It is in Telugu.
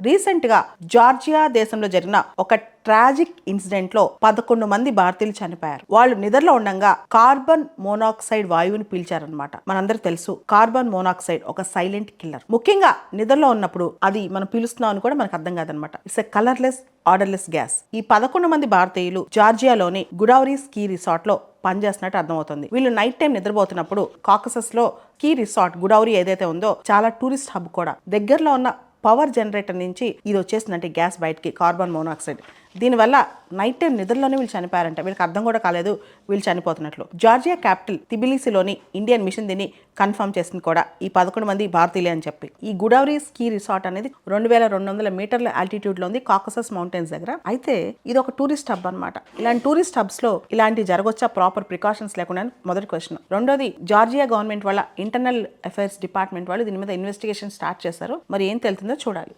రీసెంట్ గా జార్జియా దేశంలో జరిగిన ఒక ట్రాజిక్ ఇన్సిడెంట్ లో 11 మంది భారతీయులు చనిపోయారు. వాళ్ళు నిద్రలో ఉండగా కార్బన్ మోనాక్సైడ్ వాయువుని పీల్చారనమాట. మనందరికి తెలుసు కార్బన్ మోనాక్సైడ్ ఒక సైలెంట్ కిల్లర్. ముఖ్యంగా నిద్రలో ఉన్నప్పుడు అది మనం పీలుస్తున్నాం అని కూడా మనకు అర్థం కాదనమాట. It's a colourless odourless gas. ఈ 11 మంది భారతీయులు జార్జియాలోని గుడౌరీ స్కీ రిసార్ట్ లో పనిచేస్తున్నట్టు అర్థమవుతుంది. వీళ్ళు నైట్ టైం నిద్రపోతున్నప్పుడు కాకసస్ లో స్కీ రిసార్ట్ గుడౌరీ ఏదైతే ఉందో చాలా టూరిస్ట్ హబ్ కూడా. దగ్గరలో ఉన్న పవర్ జనరేటర్ నుంచి ఇది వచ్చేసిందంటే గ్యాస్ బయటికి కార్బన్ మోనాక్సైడ్. దీనివల్ల నైట్ టైం నిద్రలోనే వీళ్ళు చనిపోయారంట. వీళ్ళకి అర్థం కూడా కాలేదు వీళ్ళు చనిపోతున్నట్లు. జార్జియా క్యాపిటల్ తిబిలిసిలోని ఇండియన్ మిషన్ దీన్ని కన్ఫర్మ్ చేసింది కూడా, ఈ 11 మంది భారతీయులే అని చెప్పి. ఈ గుడౌరీ స్కీ రిసార్ట్ అనేది 2200 మీటర్ల ఆల్టిట్యూడ్ లో ఉంది కాకసస్ మౌంటైన్స్ దగ్గర. అయితే ఇది ఒక టూరిస్ట్ హబ్ అనమాట. ఇలాంటి టూరిస్ట్ హబ్స్ లో ఇలాంటి జరగొచ్చా ప్రాపర్ ప్రికాషన్స్ లేకుండా మొదటి క్వశ్చన్. రెండోది, జార్జియా గవర్నమెంట్ వాళ్ళ ఇంటర్నల్ అఫైర్స్ డిపార్ట్మెంట్ వాళ్ళు దీని మీద ఇన్వెస్టిగేషన్ స్టార్ట్ చేశారు. మరి ఏం తెలుతుందో చూడాలి.